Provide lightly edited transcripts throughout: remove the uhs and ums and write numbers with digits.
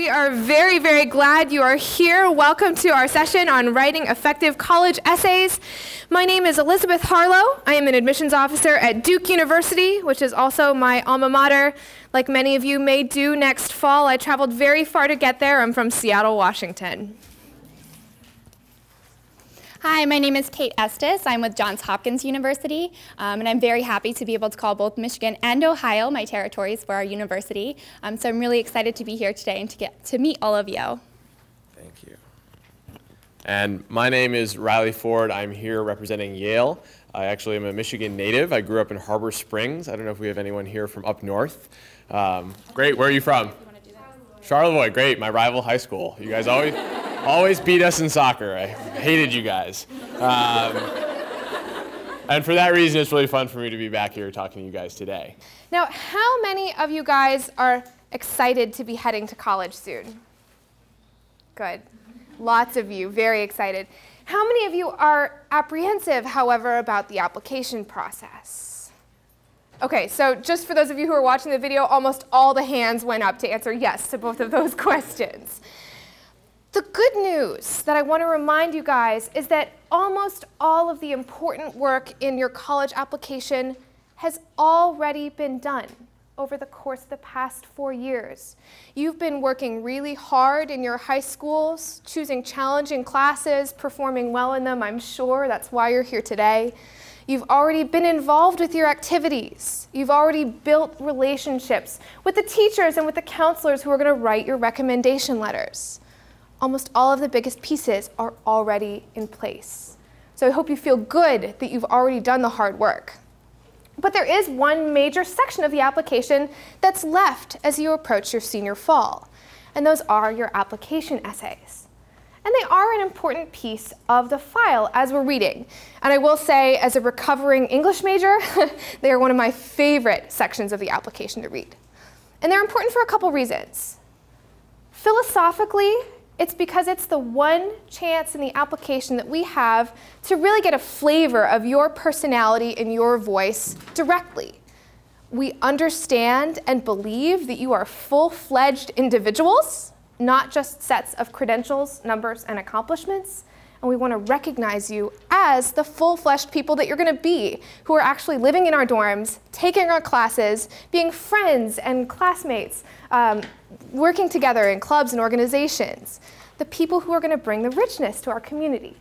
We are very, very glad you are here. Welcome to our session on writing effective college essays. My name is Elizabeth Harlow. I am an admissions officer at Duke University, which is also my alma mater. Like many of you may do next fall, I traveled very far to get there. I'm from Seattle, Washington. Hi, my name is Kate Estes. I'm with Johns Hopkins University, and I'm very happy to be able to call both Michigan and Ohio my territories for our university. So I'm really excited to be here today and to get to meet all of you. Thank you. And my name is Riley Ford. I'm here representing Yale. I actually am a Michigan native. I grew up in Harbor Springs. I don't know if we have anyone here from up north. Great, where are you from? Charlevoix, great, my rival high school. You guys always beat us in soccer. I hated you guys. And for that reason, it's really fun for me to be back here talking to you guys today. Now, how many of you guys are excited to be heading to college soon? Good. Lots of you, very excited. How many of you are apprehensive, however, about the application process? Okay, so just for those of you who are watching the video, almost all the hands went up to answer yes to both of those questions. The good news that I want to remind you guys is that almost all of the important work in your college application has already been done over the course of the past 4 years. You've been working really hard in your high schools, choosing challenging classes, performing well in them, I'm sure. That's why you're here today. You've already been involved with your activities. You've already built relationships with the teachers and with the counselors who are going to write your recommendation letters. Almost all of the biggest pieces are already in place. So I hope you feel good that you've already done the hard work. But there is one major section of the application that's left as you approach your senior fall, and those are your application essays. And they are an important piece of the file as we're reading. And I will say, as a recovering English major, they are one of my favorite sections of the application to read. And they're important for a couple reasons. Philosophically, it's because it's the one chance in the application that we have to really get a flavor of your personality and your voice directly. We understand and believe that you are full-fledged individuals, not just sets of credentials, numbers, and accomplishments. And we want to recognize you as the full-fleshed people that you're going to be, who are actually living in our dorms, taking our classes, being friends and classmates, working together in clubs and organizations, the people who are going to bring the richness to our community.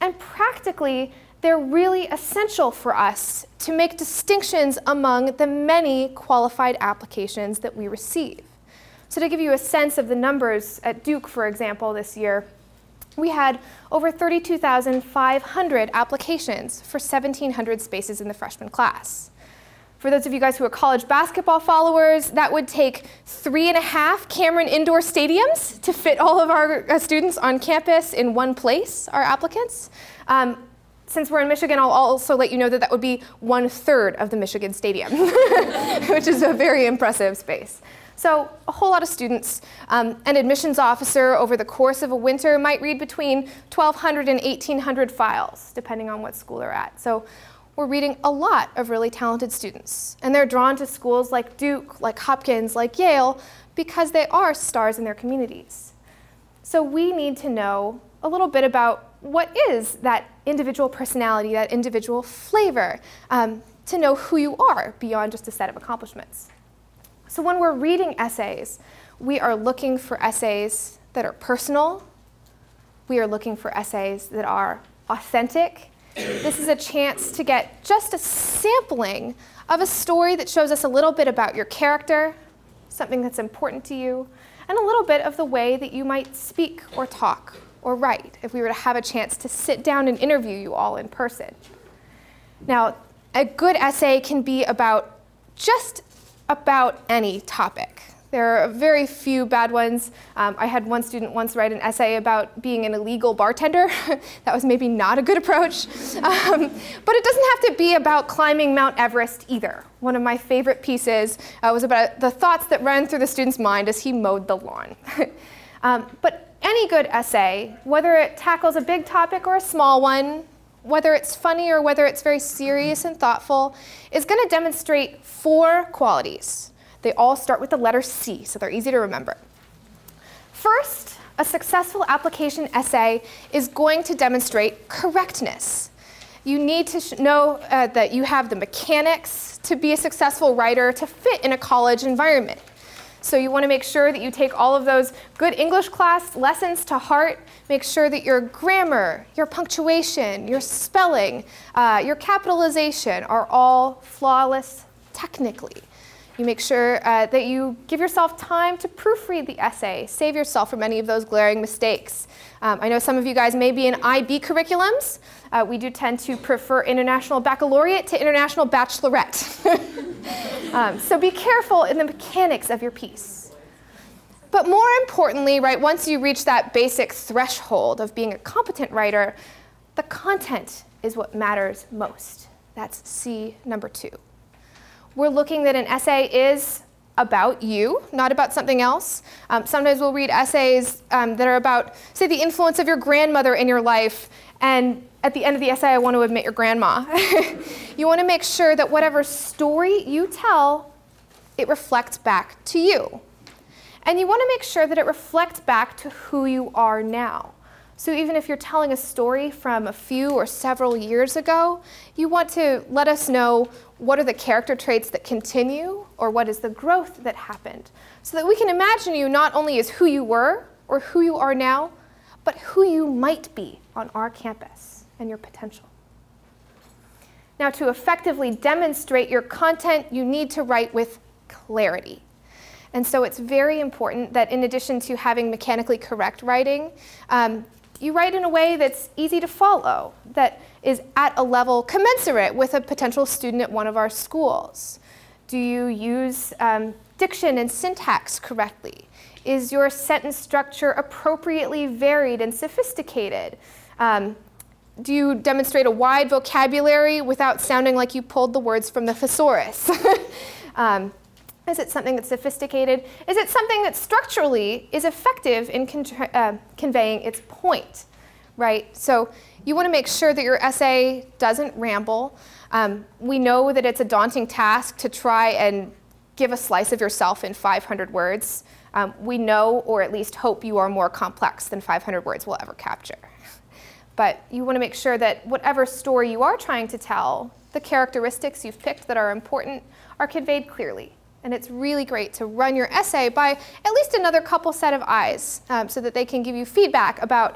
And practically, they're really essential for us to make distinctions among the many qualified applications that we receive. So to give you a sense of the numbers at Duke, for example, this year, we had over 32,500 applications for 1,700 spaces in the freshman class. For those of you guys who are college basketball followers, that would take 3.5 Cameron indoor stadiums to fit all of our students on campus in one place, our applicants. Since we're in Michigan, I'll also let you know that that would be 1/3 of the Michigan Stadium, which is a very impressive space. So a whole lot of students. An admissions officer over the course of a winter might read between 1,200 and 1,800 files, depending on what school they're at. So we're reading a lot of really talented students. And they're drawn to schools like Duke, like Hopkins, like Yale, because they are stars in their communities. So we need to know a little bit about what is that individual personality, that individual flavor, to know who you are beyond just a set of accomplishments. So when we're reading essays, we are looking for essays that are personal. We are looking for essays that are authentic. This is a chance to get just a sampling of a story that shows us a little bit about your character, something that's important to you, and a little bit of the way that you might speak or talk or write if we were to have a chance to sit down and interview you all in person. Now, a good essay can be about just about any topic. There are very few bad ones. I had one student once write an essay about being an illegal bartender. That was maybe not a good approach. But it doesn't have to be about climbing Mount Everest either. One of my favorite pieces was about the thoughts that ran through the student's mind as he mowed the lawn. But any good essay, whether it tackles a big topic or a small one, whether it's funny or whether it's very serious and thoughtful, is going to demonstrate 4 qualities. They all start with the letter C, so they're easy to remember. First, a successful application essay is going to demonstrate correctness. You need to know that you have the mechanics to be a successful writer to fit in a college environment. So you want to make sure that you take all of those good English class lessons to heart. Make sure that your grammar, your punctuation, your spelling, your capitalization are all flawless technically. You make sure that you give yourself time to proofread the essay, save yourself from any of those glaring mistakes. I know some of you guys may be in IB curriculums. We do tend to prefer International Baccalaureate to International Bachelorette. So be careful in the mechanics of your piece. But more importantly, right, once you reach that basic threshold of being a competent writer, the content is what matters most. That's C number 2. We're looking that an essay is about you, not about something else. Sometimes we'll read essays that are about, say, the influence of your grandmother in your life, and at the end of the essay, I want to admit your grandma. You want to make sure that whatever story you tell, it reflects back to you. And you want to make sure that it reflects back to who you are now. So even if you're telling a story from a few or several years ago, you want to let us know what are the character traits that continue, or what is the growth that happened, so that we can imagine you not only as who you were or who you are now, but who you might be on our campus and your potential. Now, to effectively demonstrate your content, you need to write with clarity. And so it's very important that in addition to having mechanically correct writing, you write in a way that's easy to follow, that is at a level commensurate with a potential student at one of our schools. Do you use diction and syntax correctly? Is your sentence structure appropriately varied and sophisticated? Do you demonstrate a wide vocabulary without sounding like you pulled the words from the thesaurus? Is it something that's sophisticated? Is it something that structurally is effective in conveying its point, right? So you want to make sure that your essay doesn't ramble. We know that it's a daunting task to try and give a slice of yourself in 500 words. We know, or at least hope, you are more complex than 500 words will ever capture. But you want to make sure that whatever story you are trying to tell, the characteristics you've picked that are important are conveyed clearly. And it's really great to run your essay by at least another couple set of eyes so that they can give you feedback about,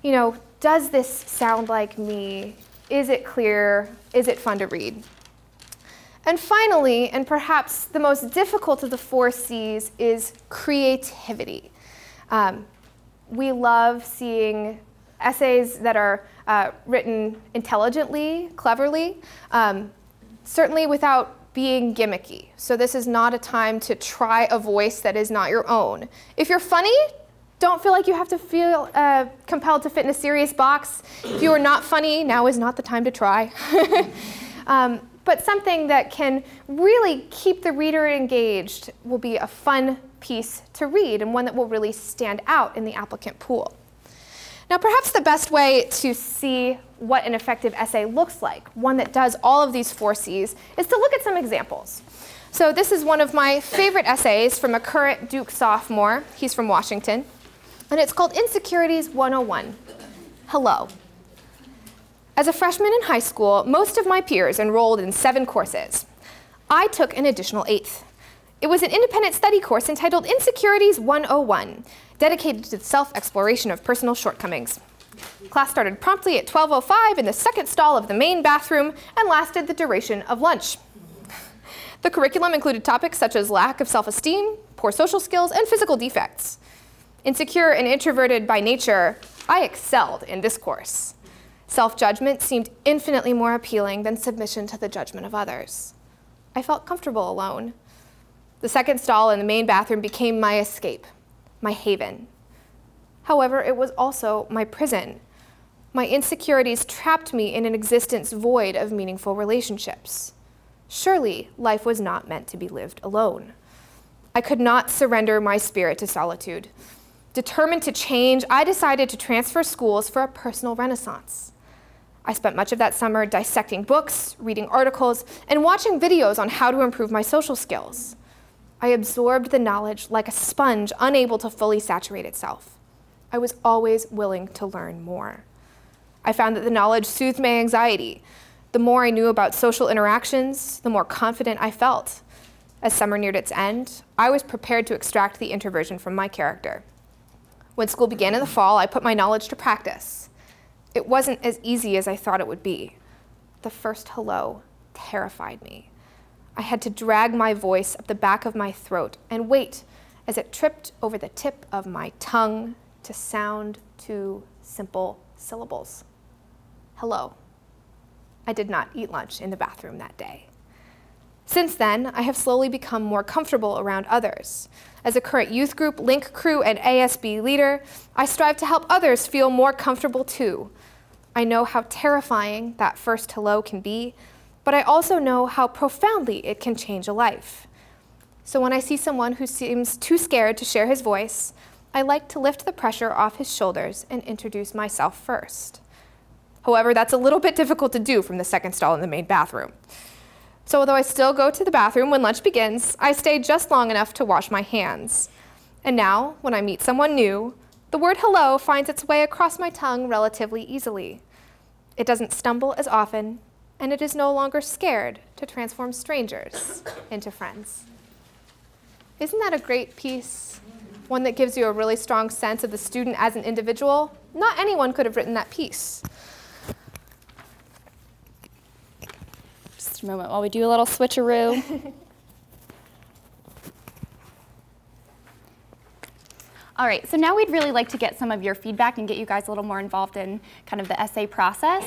you know, does this sound like me? Is it clear? Is it fun to read? And finally, and perhaps the most difficult of the 4 C's, is creativity. We love seeing essays that are written intelligently, cleverly, certainly without being gimmicky. So this is not a time to try a voice that is not your own. If you're funny, don't feel like you have to feel compelled to fit in a serious box. If you are not funny, now is not the time to try. But something that can really keep the reader engaged will be a fun piece to read, and one that will really stand out in the applicant pool. Now, perhaps the best way to see what an effective essay looks like, one that does all of these 4 C's, is to look at some examples. So this is one of my favorite essays from a current Duke sophomore. He's from Washington. And it's called Insecurities 101. Hello. As a freshman in high school, most of my peers enrolled in 7 courses. I took an additional 8th. It was an independent study course entitled Insecurities 101, dedicated to the self-exploration of personal shortcomings. Class started promptly at 12:05 in the second stall of the main bathroom and lasted the duration of lunch. The curriculum included topics such as lack of self-esteem, poor social skills, and physical defects. Insecure and introverted by nature, I excelled in this course. Self-judgment seemed infinitely more appealing than submission to the judgment of others. I felt comfortable alone. The second stall in the main bathroom became my escape, my haven. However, it was also my prison. My insecurities trapped me in an existence void of meaningful relationships. Surely, life was not meant to be lived alone. I could not surrender my spirit to solitude. Determined to change, I decided to transfer schools for a personal renaissance. I spent much of that summer dissecting books, reading articles, and watching videos on how to improve my social skills. I absorbed the knowledge like a sponge, unable to fully saturate itself. I was always willing to learn more. I found that the knowledge soothed my anxiety. The more I knew about social interactions, the more confident I felt. As summer neared its end, I was prepared to extract the introversion from my character. When school began in the fall, I put my knowledge to practice. It wasn't as easy as I thought it would be. The first hello terrified me. I had to drag my voice up the back of my throat and wait as it tripped over the tip of my tongue to sound two simple syllables. Hello. I did not eat lunch in the bathroom that day. Since then, I have slowly become more comfortable around others. As a current youth group, Link Crew, and ASB leader, I strive to help others feel more comfortable too. I know how terrifying that first hello can be, but I also know how profoundly it can change a life. So when I see someone who seems too scared to share his voice, I like to lift the pressure off his shoulders and introduce myself first. However, that's a little bit difficult to do from the second stall in the main bathroom. So although I still go to the bathroom when lunch begins, I stay just long enough to wash my hands. And now, when I meet someone new, the word hello finds its way across my tongue relatively easily. It doesn't stumble as often, and it is no longer scared to transform strangers into friends. Isn't that a great piece? One that gives you a really strong sense of the student as an individual? Not anyone could have written that piece. Just a moment while we do a little switcheroo. All right, so now we'd really like to get some of your feedback and get you guys a little more involved in kind of the essay process.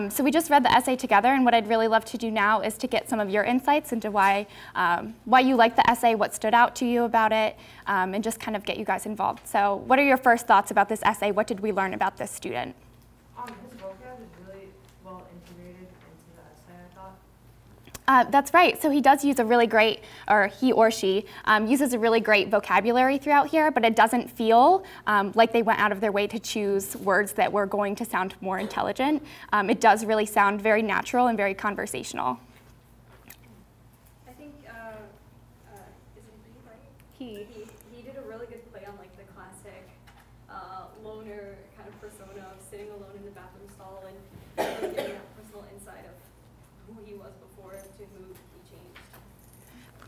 So we just read the essay together, and what I'd really love to do now is to get some of your insights into why you like the essay, what stood out to you about it, and just kind of get you guys involved. So what are your first thoughts about this essay? What did we learn about this student? His vocab is really well integrated into the essay, I thought. That's right. So he does use a really great, or he or she uses a really great vocabulary throughout here, but it doesn't feel like they went out of their way to choose words that were going to sound more intelligent. It does really sound very natural and very conversational. I think, is it he, right? He did a really good play on like the classic loner kind of persona of sitting alone in the bathroom stall and really getting that personal insight of who he was before to who he changed.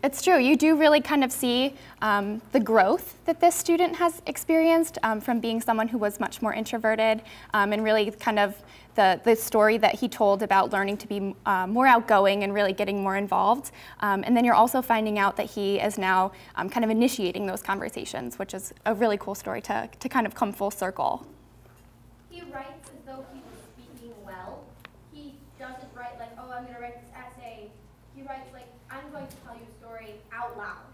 It's true. You do really kind of see the growth that this student has experienced from being someone who was much more introverted, and really kind of the story that he told about learning to be more outgoing and really getting more involved. And then you're also finding out that he is now kind of initiating those conversations, which is a really cool story to kind of come full circle. He writes as though he was speaking well. He doesn't write like, oh, I'm going to write this essay. He writes like, I'm going to tell you a story out loud.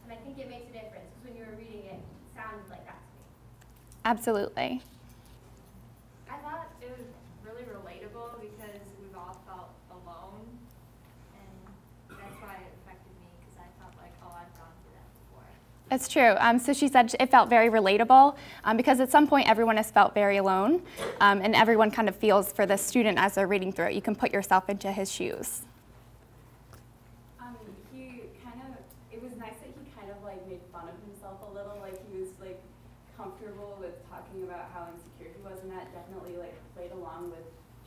And I think it makes a difference, because when you were reading it, it sounded like that to me. Absolutely. I thought it was really relatable because we've all felt alone, and that's why it affected me, because I felt like, oh, I've gone through that before. That's true. So she said it felt very relatable because at some point everyone has felt very alone, and everyone kind of feels for the student as they're reading through it. You can put yourself into his shoes. It was nice that he kind of like made fun of himself a little, like he was like comfortable with talking about how insecure he was, and that definitely like played along with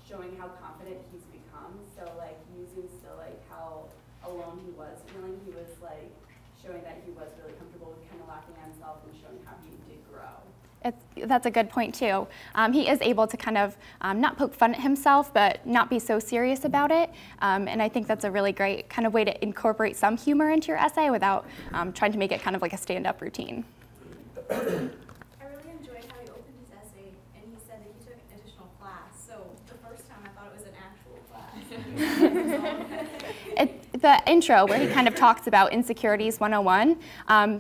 showing how confident he's become. So like using still like how alone he was feeling, he was like showing that he was really comfortable with kind of laughing at himself and showing how he did grow. That's a good point too. He is able to kind of not poke fun at himself, but not be so serious about it. And I think that's a really great kind of way to incorporate some humor into your essay without trying to make it kind of like a stand-up routine. I really enjoyed how he opened his essay, and he said that he took an additional class. So the first time I thought it was an actual class. The intro, where he kind of talks about Insecurities 101,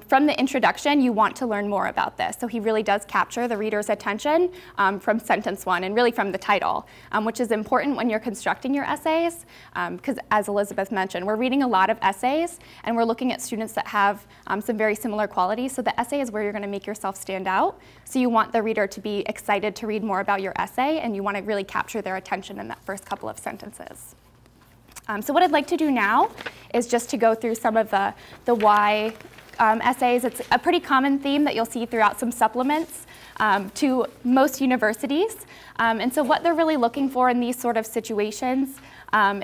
from the introduction, you want to learn more about this. So he really does capture the reader's attention from sentence one and really from the title, which is important when you're constructing your essays, because as Elizabeth mentioned, we're reading a lot of essays, and we're looking at students that have some very similar qualities. So the essay is where you're going to make yourself stand out. So you want the reader to be excited to read more about your essay, and you want to really capture their attention in that first couple of sentences. So what I'd like to do now is just to go through some of the why essays. It's a pretty common theme that you'll see throughout some supplements to most universities. And so what they're really looking for in these sort of situations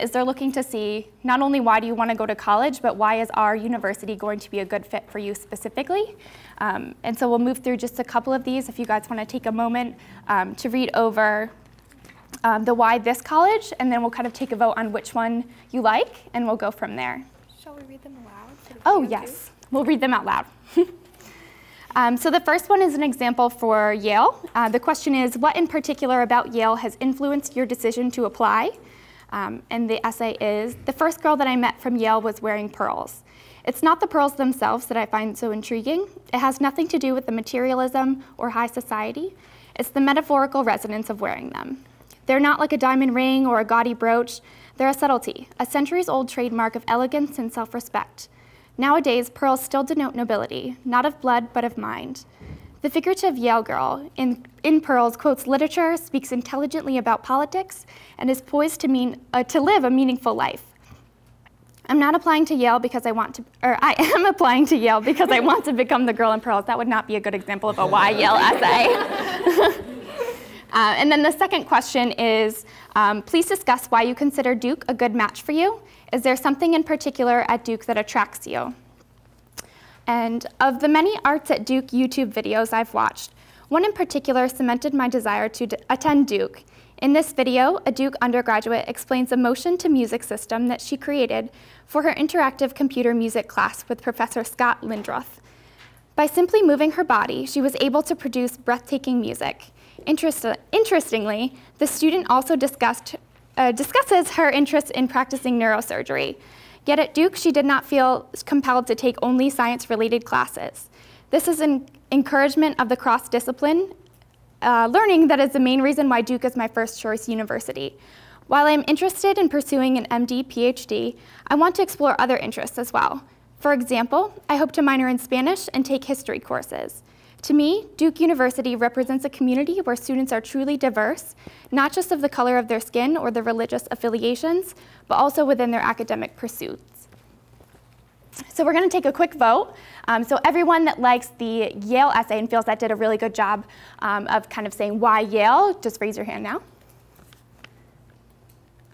is they're looking to see not only why do you want to go to college, but why is our university going to be a good fit for you specifically. And so we'll move through just a couple of these if you guys want to take a moment to read over the why this college, and then we'll kind of take a vote on which one you like, and we'll go from there. Shall we read them aloud? Oh, yes. We'll read them out loud. So the first one is an example for Yale. The question is, what in particular about Yale has influenced your decision to apply? And the essay is, the first girl that I met from Yale was wearing pearls. It's not the pearls themselves that I find so intriguing. It has nothing to do with the materialism or high society. It's the metaphorical resonance of wearing them. They're not like a diamond ring or a gaudy brooch. They're a subtlety, a centuries-old trademark of elegance and self-respect. Nowadays, pearls still denote nobility, not of blood, but of mind. The figurative Yale girl in pearls quotes literature, speaks intelligently about politics, and is poised to live a meaningful life. I'm not applying to Yale because I am applying to Yale because I want to become the girl in pearls. That would not be a good example of a why Yale essay. And then the second question is, please discuss why you consider Duke a good match for you. Is there something in particular at Duke that attracts you? And of the many Arts at Duke YouTube videos I've watched, one in particular cemented my desire to attend Duke. In this video, a Duke undergraduate explains a motion to music system that she created for her interactive computer music class with Professor Scott Lindroth. By simply moving her body, she was able to produce breathtaking music. Interestingly, the student also discusses her interest in practicing neurosurgery. Yet at Duke, she did not feel compelled to take only science-related classes. This is an encouragement of the cross-discipline learning that is the main reason why Duke is my first choice university. While I'm interested in pursuing an MD, PhD, I want to explore other interests as well. For example, I hope to minor in Spanish and take history courses. To me, Duke University represents a community where students are truly diverse, not just of the color of their skin or their religious affiliations, but also within their academic pursuits. So we're going to take a quick vote. So everyone that likes the Yale essay and feels that did a really good job of kind of saying why Yale, just raise your hand now.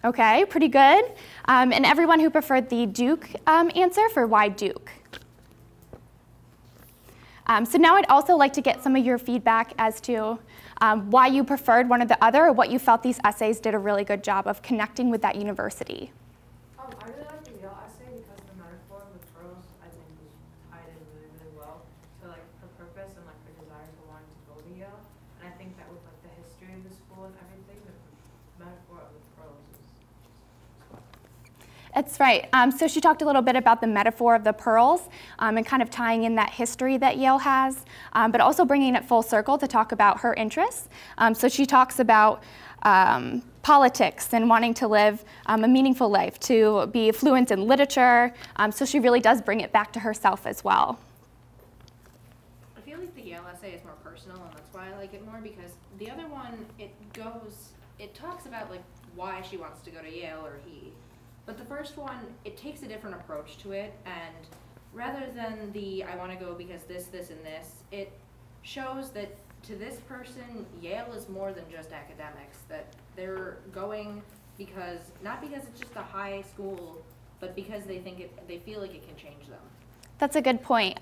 Okay, pretty good. And everyone who preferred the Duke answer for why Duke. So now I'd also like to get some of your feedback as to why you preferred one or the other, or what you felt these essays did a really good job of connecting with that university. I really like the Yale essay because the metaphor of the pearls, I think, was tied in really, really well to like her purpose and like her desire for wanting to go to Yale. And I think that with like the history of the school and everything, the metaphor of the pearls is. That's right. So she talked a little bit about the metaphor of the pearls and kind of tying in that history that Yale has, but also bringing it full circle to talk about her interests. So she talks about politics and wanting to live a meaningful life, to be fluent in literature. So she really does bring it back to herself as well. I feel like the Yale essay is more personal, and that's why I like it more, because the other one, it talks about like why she wants to go to Yale, or he. But the first one, it takes a different approach to it, and rather than the I want to go because this, and this, it shows that to this person, Yale is more than just academics, that they're going because, not because it's just a high school, but because they feel like it can change them. That's a good point.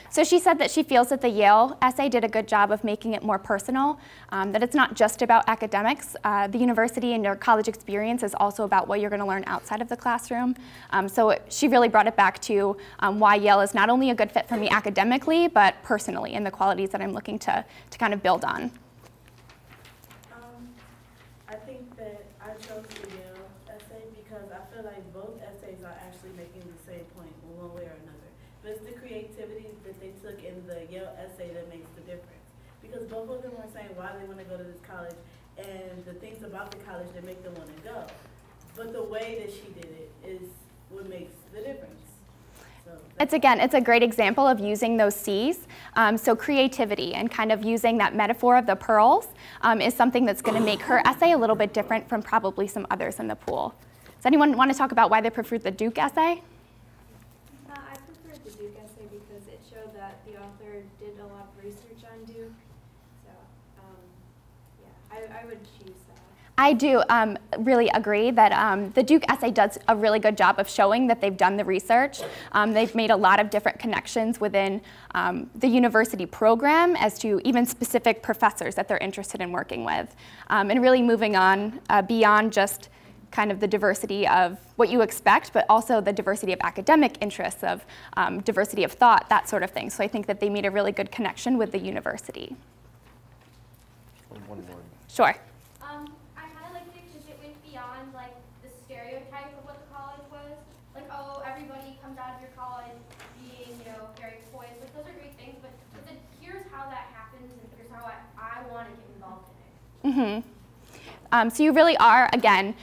So she said that she feels that the Yale essay did a good job of making it more personal, that it's not just about academics. The university and your college experience is also about what you're going to learn outside of the classroom. So she really brought it back to why Yale is not only a good fit for me academically, but personally, and the qualities that I'm looking to kind of build on. I think that I chose the Yale essay because I feel like both essays are actually making the same point one way or another. But it's the creativity that they took in the Yale essay that makes the difference. Because both of them are saying why they want to go to this college and the things about the college that make them want to go. But the way that she did it is what makes the difference. It's a great example of using those C's. So creativity and kind of using that metaphor of the pearls is something that's going to make her essay a little bit different from probably some others in the pool. Does anyone want to talk about why they preferred the Duke essay? I preferred the Duke essay because it showed that the author did a lot of research on Duke. So, yeah, I would choose that. I do really agree that the Duke essay does a really good job of showing that they've done the research. They've made a lot of different connections within the university program as to even specific professors that they're interested in working with. And really moving on beyond just kind of the diversity of what you expect, but also the diversity of academic interests, of diversity of thought, that sort of thing. So I think that they made a really good connection with the university. One more. Sure. I kind of liked it because it went beyond like the stereotype of what the college was. Like, oh, everybody comes out of your college being, you know, very poised. Like, those are great things, but then here's how that happens, and here's how I want to get involved in it. Mm-hmm. So you really are, again,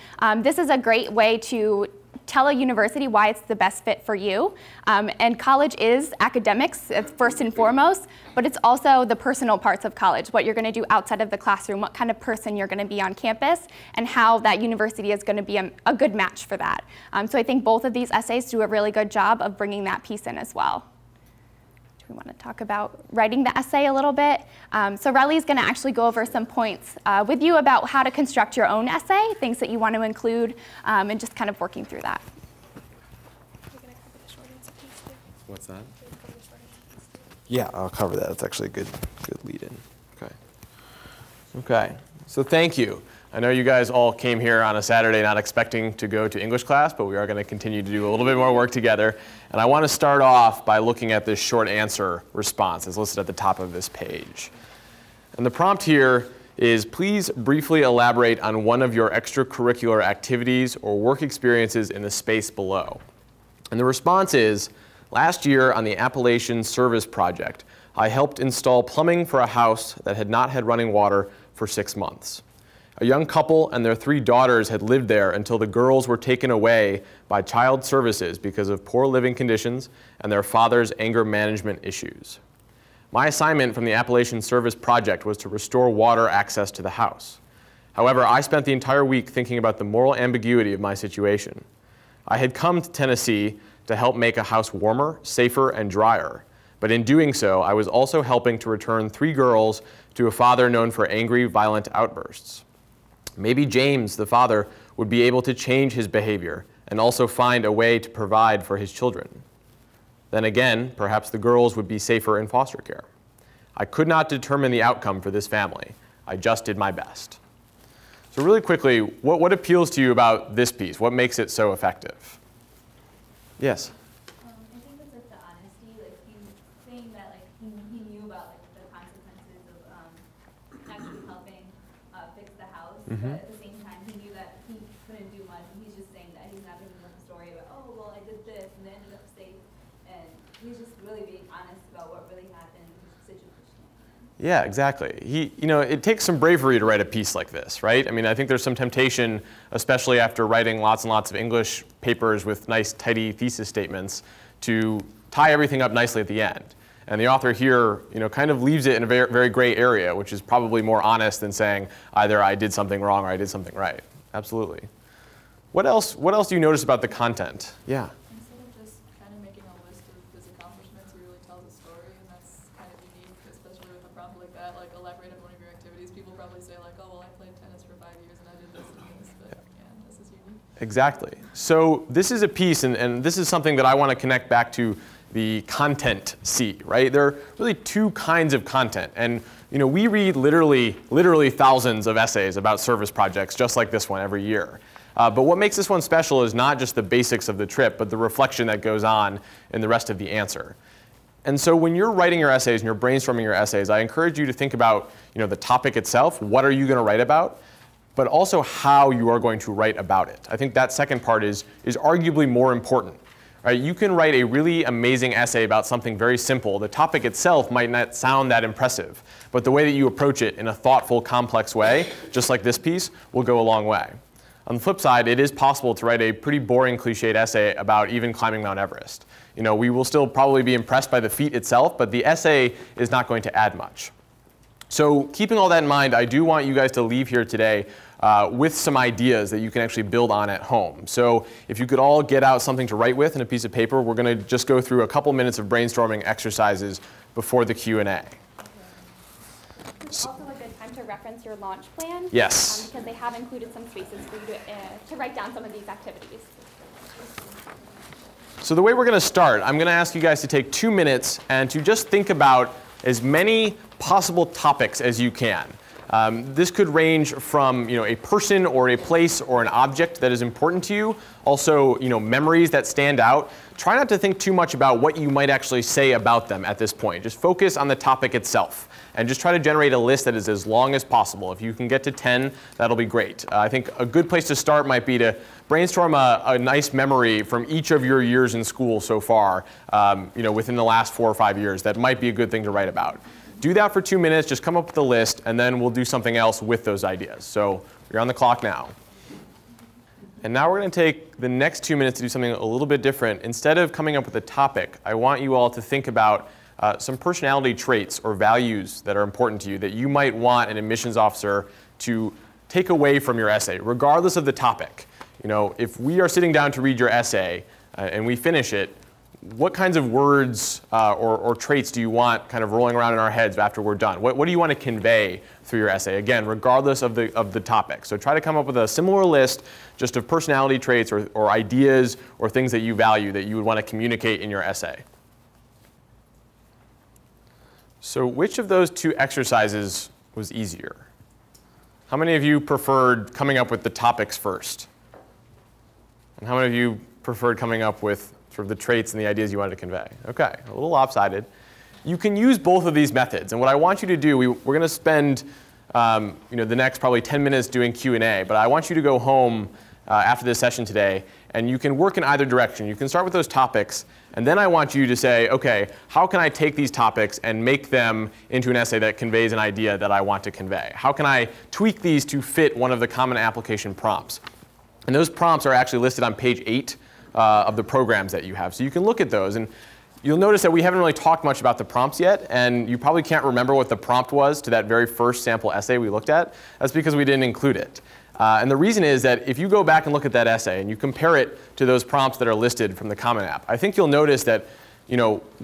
this is a great way to tell a university why it's the best fit for you. And college is academics, it's first and foremost, but it's also the personal parts of college, what you're going to do outside of the classroom, what kind of person you're going to be on campus, and how that university is going to be a good match for that. So I think both of these essays do a really good job of bringing that piece in as well. We want to talk about writing the essay a little bit. So Riley's going to actually go over some points with you about how to construct your own essay, things that you want to include, and just kind of working through that. What's that? Yeah, I'll cover that. That's actually a good lead-in. Okay. Okay. So thank you. I know you guys all came here on a Saturday not expecting to go to English class, but we are going to continue to do a little bit more work together. And I want to start off by looking at this short answer response as listed at the top of this page. And the prompt here is, please briefly elaborate on one of your extracurricular activities or work experiences in the space below. And the response is, last year on the Appalachian Service Project, I helped install plumbing for a house that had not had running water for 6 months. A young couple and their 3 daughters had lived there until the girls were taken away by child services because of poor living conditions and their father's anger management issues. My assignment from the Appalachian Service Project was to restore water access to the house. However, I spent the entire week thinking about the moral ambiguity of my situation. I had come to Tennessee to help make a house warmer, safer, and drier. But in doing so, I was also helping to return 3 girls to a father known for angry, violent outbursts. Maybe James, the father, would be able to change his behavior and also find a way to provide for his children. Then again, perhaps the girls would be safer in foster care. I could not determine the outcome for this family. I just did my best. So really quickly, what appeals to you about this piece? What makes it so effective? Yes? I think it's like the honesty, like he's saying that like he knew about like the consequences of actually helping fix the house, but at the same time he knew that he couldn't do much, and he's just saying that he's not making up a story about, oh well I did this and they ended up safe, and he's just really being honest about what really happened in his situation. Yeah, exactly. It takes some bravery to write a piece like this, right? I mean, I think there's some temptation, especially after writing lots and lots of English papers with nice, tidy thesis statements, to tie everything up nicely at the end. And the author here, kind of leaves it in a very, very gray area, which is probably more honest than saying either I did something wrong or I did something right. Absolutely. What else do you notice about the content? Yeah. Instead of just kind of making a list of his accomplishments, he really tells a story, and that's kind of unique, especially with a prompt like that, like elaborate on one of your activities. People probably say like, oh, well, I played tennis for 5 years and I did this and this, but yeah, this is unique. Exactly. So this is a piece, and this is something that I want to connect back to the content C, right? There are really 2 kinds of content. And we read literally thousands of essays about service projects just like this one every year. But what makes this one special is not just the basics of the trip, but the reflection that goes on in the rest of the answer. And so when you're writing your essays and you're brainstorming your essays, I encourage you to think about the topic itself, what are you going to write about, but also how you are going to write about it. I think that second part is arguably more important. Right, you can write a really amazing essay about something very simple. The topic itself might not sound that impressive, but the way that you approach it in a thoughtful, complex way, just like this piece, will go a long way. On the flip side, it is possible to write a pretty boring, cliched essay about even climbing Mount Everest. We will still probably be impressed by the feat itself, but the essay is not going to add much. So keeping all that in mind, I do want you guys to leave here today with some ideas that you can actually build on at home. So if you could all get out something to write with and a piece of paper, we're going to just go through a couple minutes of brainstorming exercises before the Q&A. It's also a good time to reference your launch plan. Yes. Because they have included some spaces for you to write down some of these activities. So the way we're going to start, I'm going to ask you guys to take 2 minutes and to just think about as many possible topics as you can. This could range from a person or a place or an object that is important to you. Also, memories that stand out. Try not to think too much about what you might actually say about them at this point. Just focus on the topic itself. And just try to generate a list that is as long as possible. If you can get to 10, that'll be great. I think a good place to start might be to brainstorm a nice memory from each of your years in school so far, within the last 4 or 5 years. That might be a good thing to write about. Do that for 2 minutes, just come up with a list, and then we'll do something else with those ideas. So you're on the clock now. And now we're going to take the next 2 minutes to do something a little bit different. Instead of coming up with a topic, I want you all to think about some personality traits or values that are important to you that you might want an admissions officer to take away from your essay, regardless of the topic. If we are sitting down to read your essay and we finish it, what kinds of words or traits do you want kind of rolling around in our heads after we're done? What do you want to convey through your essay? Again, regardless of the topic. So try to come up with a similar list just of personality traits or ideas or things that you value that you would want to communicate in your essay. So which of those 2 exercises was easier? How many of you preferred coming up with the topics first? And how many of you preferred coming up with sort of the traits and the ideas you wanted to convey? Okay, a little lopsided. You can use both of these methods. And what I want you to do, we're going to spend the next probably 10 minutes doing Q&A. But I want you to go home after this session today, and you can work in either direction. You can start with those topics, and then I want you to say, OK, how can I take these topics and make them into an essay that conveys an idea that I want to convey? How can I tweak these to fit one of the common application prompts? And those prompts are actually listed on page 8 of the programs that you have. So you can look at those. And you'll notice that we haven't really talked much about the prompts yet. And you probably can't remember what the prompt was to that very first sample essay we looked at. That's because we didn't include it. And the reason is that if you go back and look at that essay and you compare it to those prompts that are listed from the Common App, I think you'll notice that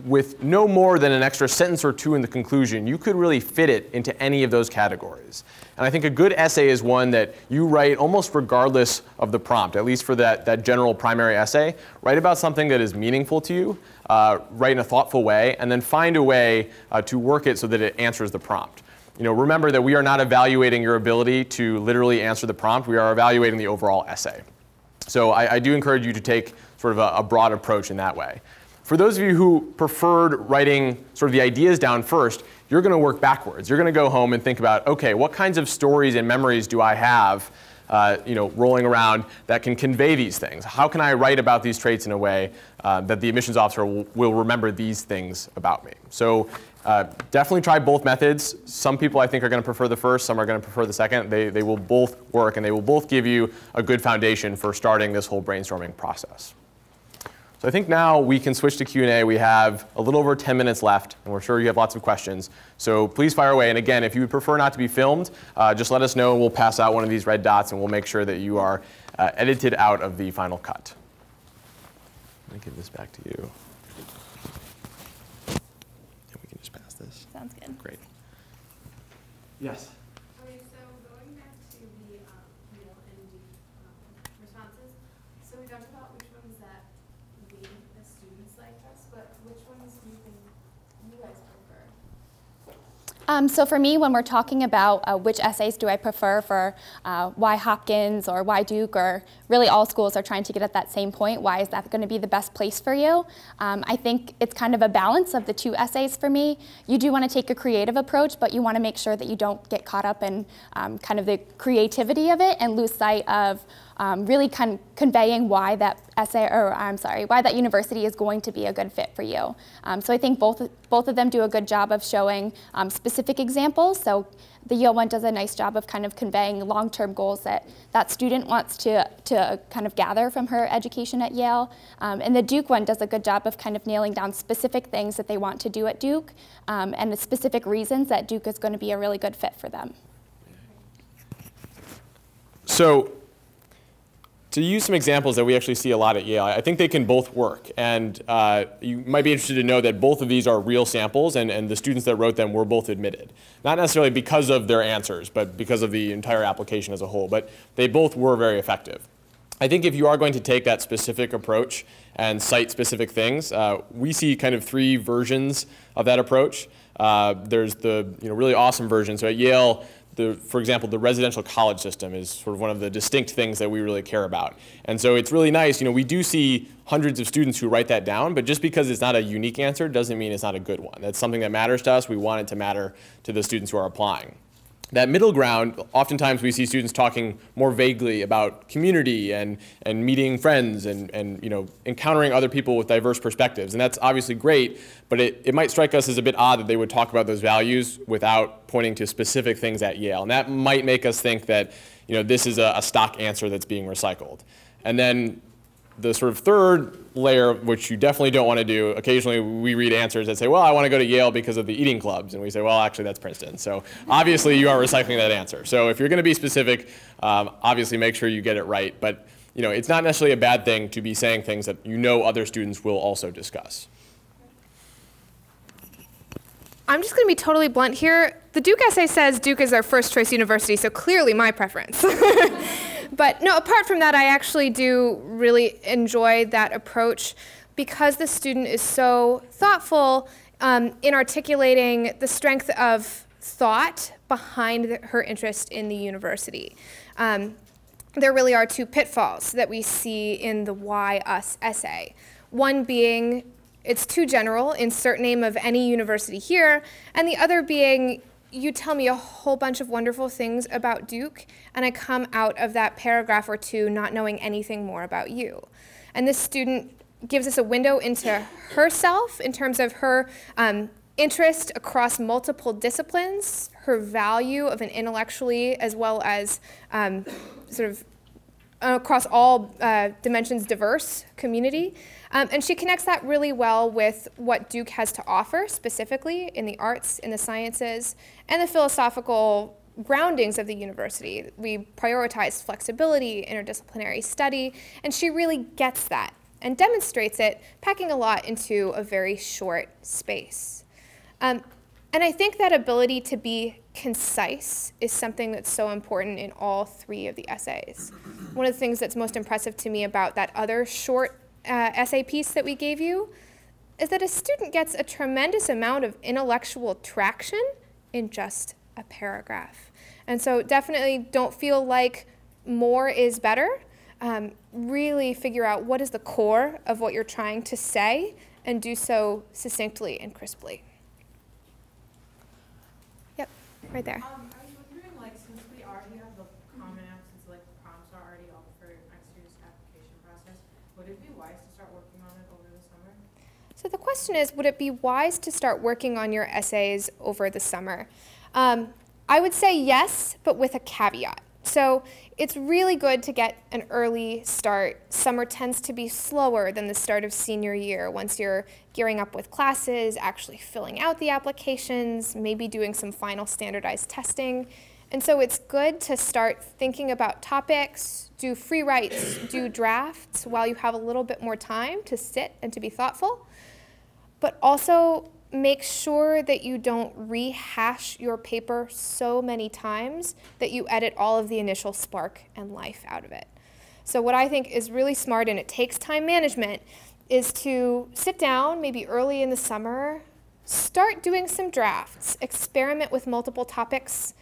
with no more than an extra sentence or 2 in the conclusion, you could really fit it into any of those categories. And I think a good essay is one that you write almost regardless of the prompt, at least for that general primary essay. Write about something that is meaningful to you, write in a thoughtful way, and then find a way to work it so that it answers the prompt. Remember that we are not evaluating your ability to literally answer the prompt. We are evaluating the overall essay. So I do encourage you to take sort of a broad approach in that way. For those of you who preferred writing sort of the ideas down first, you're going to work backwards. You're going to go home and think about, OK, what kinds of stories and memories do I have rolling around that can convey these things? How can I write about these traits in a way that the admissions officer will remember these things about me? So definitely try both methods. Some people I think are going to prefer the first. Some are going to prefer the second. They will both work, and they will both give you a good foundation for starting this whole brainstorming process. So I think now we can switch to Q&A. We have a little over 10 minutes left, and we're sure you have lots of questions. So please fire away. And again, if you would prefer not to be filmed, just let us know, and we'll pass out one of these red dots, and we'll make sure that you are edited out of the final cut. Let me give this back to you. And we can just pass this. Sounds good. Great. Yes? Okay, so going back to the Yale and the responses, so we talked about which ones that we as students like best, but which ones do you think you guys prefer? So for me, when we're talking about which essays do I prefer for why Hopkins or why Duke, or really all schools are trying to get at that same point, why is that going to be the best place for you? I think it's kind of a balance of the 2 essays for me. You do want to take a creative approach, but you want to make sure that you don't get caught up in kind of the creativity of it and lose sight of really conveying why that why that university is going to be a good fit for you. So I think both of them do a good job of showing specific examples. So the Yale one does a nice job of kind of conveying long-term goals that that student wants to kind of gather from her education at Yale. And the Duke one does a good job of kind of nailing down specific things that they want to do at Duke and the specific reasons that Duke is going to be a really good fit for them. So to use some examples that we actually see a lot at Yale, I think they can both work. And you might be interested to know that both of these are real samples, and the students that wrote them were both admitted. Not necessarily because of their answers, but because of the entire application as a whole. But they both were very effective. I think if you are going to take that specific approach and cite specific things, we see kind of 3 versions of that approach. There's the really awesome version. So at Yale, for example, the residential college system is sort of one of the distinct things that we really care about. And so it's really nice. We do see hundreds of students who write that down, but just because it's not a unique answer doesn't mean it's not a good one. That's something that matters to us. We want it to matter to the students who are applying. That middle ground, oftentimes we see students talking more vaguely about community and meeting friends and encountering other people with diverse perspectives. And that's obviously great, but it might strike us as a bit odd that they would talk about those values without pointing to specific things at Yale. And that might make us think that this is a stock answer that's being recycled. And then the sort of third layer, which you definitely don't want to do, occasionally we read answers that say, well, I want to go to Yale because of the eating clubs. And we say, well, actually, that's Princeton. So obviously, you are recycling that answer. So if you're going to be specific, obviously make sure you get it right. But it's not necessarily a bad thing to be saying things that other students will also discuss. I'm just going to be totally blunt here. The Duke essay says Duke is our first choice university, so clearly my preference. But no, apart from that, I actually do really enjoy that approach because the student is so thoughtful in articulating the strength of thought behind her interest in the university. There really are 2 pitfalls that we see in the Why Us essay. One being it's too general, insert name of any university here, and the other being you tell me a whole bunch of wonderful things about Duke, and I come out of that paragraph or 2 not knowing anything more about you. And this student gives us a window into herself in terms of her interest across multiple disciplines, her value of an intellectually as well as sort of across all dimensions diverse community. And she connects that really well with what Duke has to offer, specifically in the arts, in the sciences, and the philosophical groundings of the university. We prioritize flexibility, interdisciplinary study, and she really gets that and demonstrates it, packing a lot into a very short space. And I think that ability to be concise is something that's so important in all 3 of the essays. One of the things that's most impressive to me about that other short essay piece that we gave you is that a student gets a tremendous amount of intellectual traction in just a paragraph. And so definitely don't feel like more is better. Really figure out what is the core of what you're trying to say and do so succinctly and crisply. Yep, right there. I was wondering, since we already have the Common App, since the prompts are already all for next year's application process, would it be wise to start working on it over the summer? So the question is, would it be wise to start working on your essays over the summer? I would say yes, but with a caveat. So it's really good to get an early start. Summer tends to be slower than the start of senior year once you're gearing up with classes, actually filling out the applications, maybe doing some final standardized testing. And so it's good to start thinking about topics, do free writes, do drafts while you have a little bit more time to sit and to be thoughtful. But also make sure that you don't rehash your paper so many times that you edit all of the initial spark and life out of it. So what I think is really smart, and it takes time management, is to sit down maybe early in the summer, start doing some drafts, experiment with multiple topics,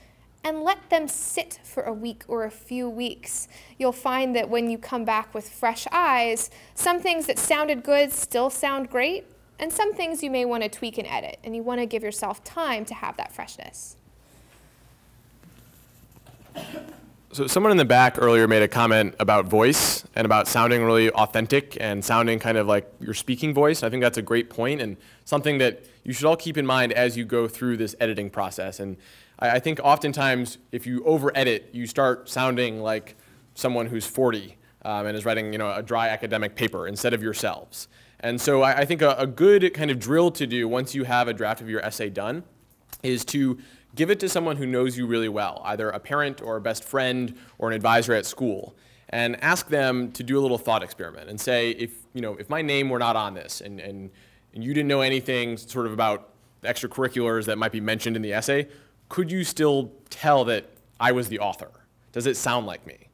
and let them sit for a week or a few weeks. You'll find that when you come back with fresh eyes, some things that sounded good still sound great, and some things you may want to tweak and edit, and you want to give yourself time to have that freshness. So someone in the back earlier made a comment about voice and about sounding really authentic and sounding kind of like your speaking voice. I think that's a great point and something that you should all keep in mind as you go through this editing process. And I think oftentimes if you over-edit, you start sounding like someone who's 40 and is writing, you know, a dry academic paper instead of yourselves. And so I think a good kind of drill to do once you have a draft of your essay done is to give it to someone who knows you really well, either a parent or a best friend or an advisor at school, and ask them to do a little thought experiment and say, if my name were not on this and you didn't know anything sort of about the extracurriculars that might be mentioned in the essay, could you still tell that I was the author? Does it sound like me?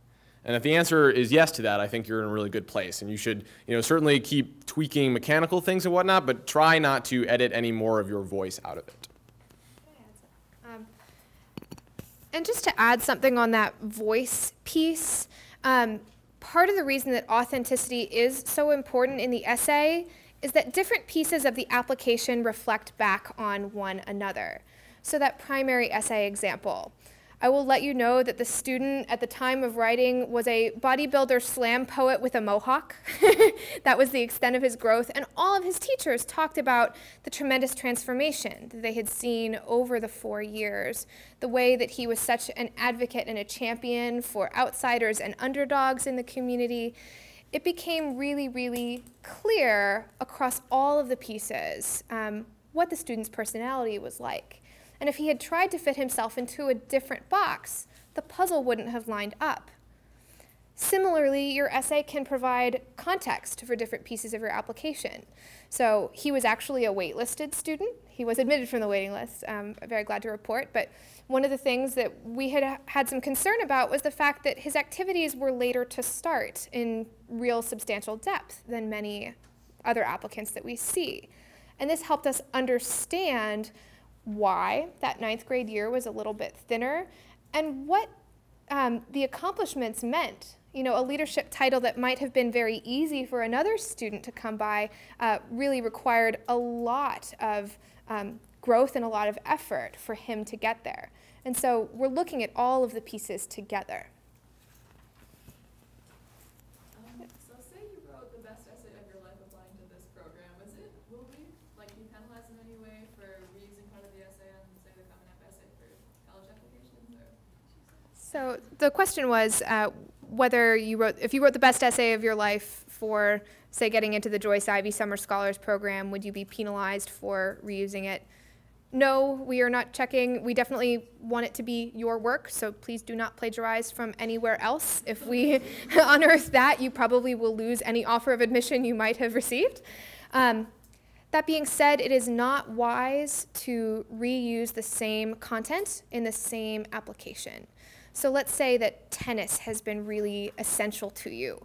And if the answer is yes to that, I think you're in a really good place. And you should certainly keep tweaking mechanical things and whatnot, but try not to edit any more of your voice out of it. And just to add something on that voice piece, part of the reason that authenticity is so important in the essay is that different pieces of the application reflect back on one another. So that primary essay example, I will let you know that the student at the time of writing was a bodybuilder slam poet with a mohawk. That was the extent of his growth, and all of his teachers talked about the tremendous transformation that they had seen over the 4 years, the way that he was such an advocate and a champion for outsiders and underdogs in the community. It became really, really clear across all of the pieces what the student's personality was like. And if he had tried to fit himself into a different box, the puzzle wouldn't have lined up. Similarly, your essay can provide context for different pieces of your application. So he was actually a waitlisted student. He was admitted from the waiting list, I'm very glad to report. But one of the things that we had some concern about was the fact that his activities were later to start in real substantial depth than many other applicants that we see. And this helped us understand why that 9th grade year was a little bit thinner and what the accomplishments meant. You know, a leadership title that might have been very easy for another student to come by really required a lot of growth and a lot of effort for him to get there. And so we're looking at all of the pieces together. So say you wrote the best essay of your life applying to this program. Will we be penalized in any way for reusing part of the essay on, say, the Common App essay for college applications? Or? So the question was if you wrote the best essay of your life for, say, getting into the Joyce Ivy Summer Scholars Program, would you be penalized for reusing it? No, we are not checking. We definitely want it to be your work, so please do not plagiarize from anywhere else. If we unearth that, you probably will lose any offer of admission you might have received. That being said, it is not wise to reuse the same content in the same application. So let's say that tennis has been really essential to you.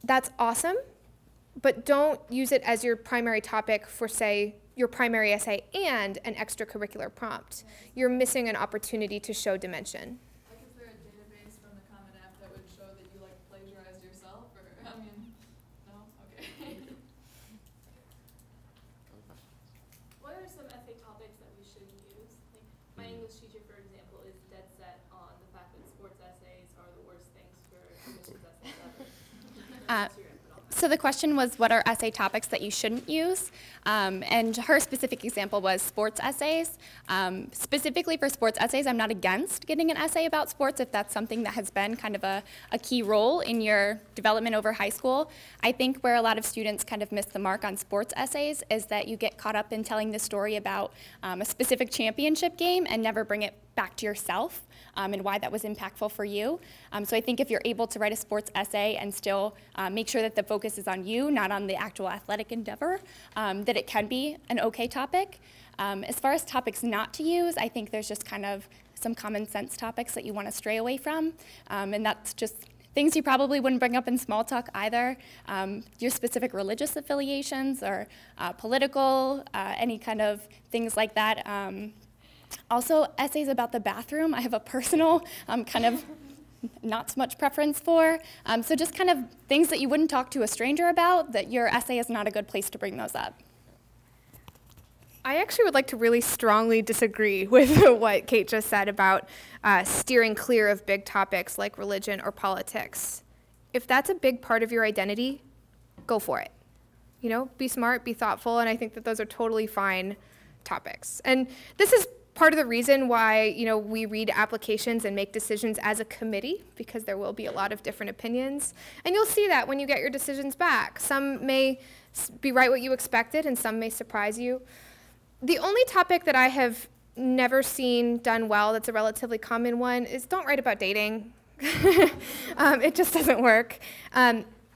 That's awesome, but don't use it as your primary topic for, say, your primary essay and an extracurricular prompt. You're missing an opportunity to show dimension. Like, is there a database from the Common App that would show that you plagiarized yourself? Or, no? Okay. What are some essay topics that we shouldn't use? My English teacher, for example, is dead set on the fact that sports essays are the worst things for admissions essays ever. So the question was, what are essay topics that you shouldn't use? And her specific example was sports essays. Specifically for sports essays, I'm not against getting an essay about sports if that's something that has been kind of a key role in your development over high school. I think where a lot of students kind of miss the mark on sports essays is that you get caught up in telling the story about a specific championship game and never bring it back to yourself and why that was impactful for you. So I think if you're able to write a sports essay and still make sure that the focus is on you, not on the actual athletic endeavor, that it can be an okay topic. As far as topics not to use, I think there's just kind of some common sense topics that you want to stray away from, and that's just things you probably wouldn't bring up in small talk either. Your specific religious affiliations or political, any kind of things like that. Also, essays about the bathroom, I have a personal kind of not so much preference for. So just kind of things that you wouldn't talk to a stranger about, that your essay is not a good place to bring those up. I actually would like to really strongly disagree with what Kate just said about steering clear of big topics like religion or politics. If that's a big part of your identity, go for it. You know, be smart, be thoughtful, and I think that those are totally fine topics. And this is part of the reason why, you know, we read applications and make decisions as a committee, because there will be a lot of different opinions. And you'll see that when you get your decisions back. Some may be right what you expected, and some may surprise you. The only topic that I have never seen done well that's a relatively common one is don't write about dating. It just doesn't work.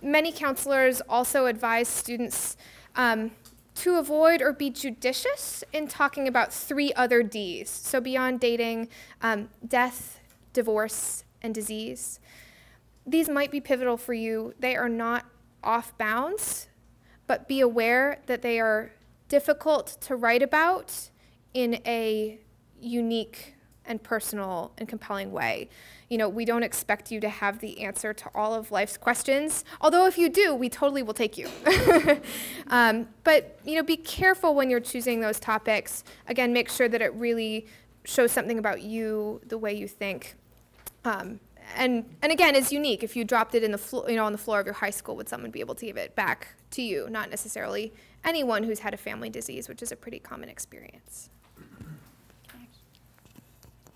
Many counselors also advise students to avoid or be judicious in talking about 3 other Ds. So beyond dating, death, divorce, and disease. These might be pivotal for you. They are not off bounds, but be aware that they are difficult to write about in a unique and personal and compelling way. You know, we don't expect you to have the answer to all of life's questions, although if you do, we totally will take you. But, you know, be careful when you're choosing those topics. Again, make sure that it really shows something about you, the way you think. And again, it's unique. If you dropped it in the on the floor of your high school, would someone be able to give it back to you? Not necessarily anyone who's had a family disease, which is a pretty common experience.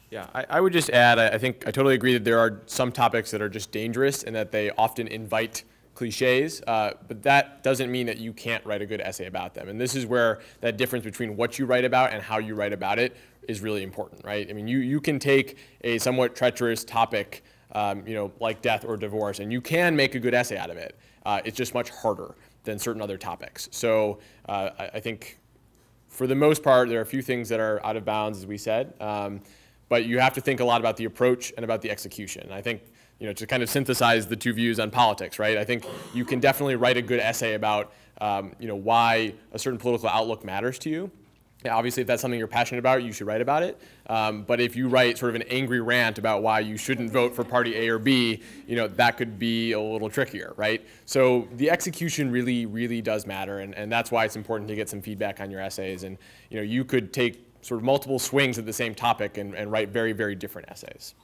Yeah, I would just add, I think I totally agree that there are some topics that are just dangerous and that they often invite cliches, but that doesn't mean that you can't write a good essay about them. And this is where that difference between what you write about and how you write about it is really important, right? I mean, you can take a somewhat treacherous topic, you know, like death or divorce, and you can make a good essay out of it. It's just much harder than certain other topics. So I think for the most part, there are a few things that are out of bounds, as we said. But you have to think a lot about the approach and about the execution. And I think, you know, to kind of synthesize the 2 views on politics, right? I think you can definitely write a good essay about, you know, why a certain political outlook matters to you. Yeah, obviously, if that's something you're passionate about, you should write about it. But if you write sort of an angry rant about why you shouldn't vote for party A or B, you know, that could be a little trickier, right? So the execution really, really does matter, and that's why it's important to get some feedback on your essays. And, you know, you could take sort of multiple swings at the same topic and write very, very different essays.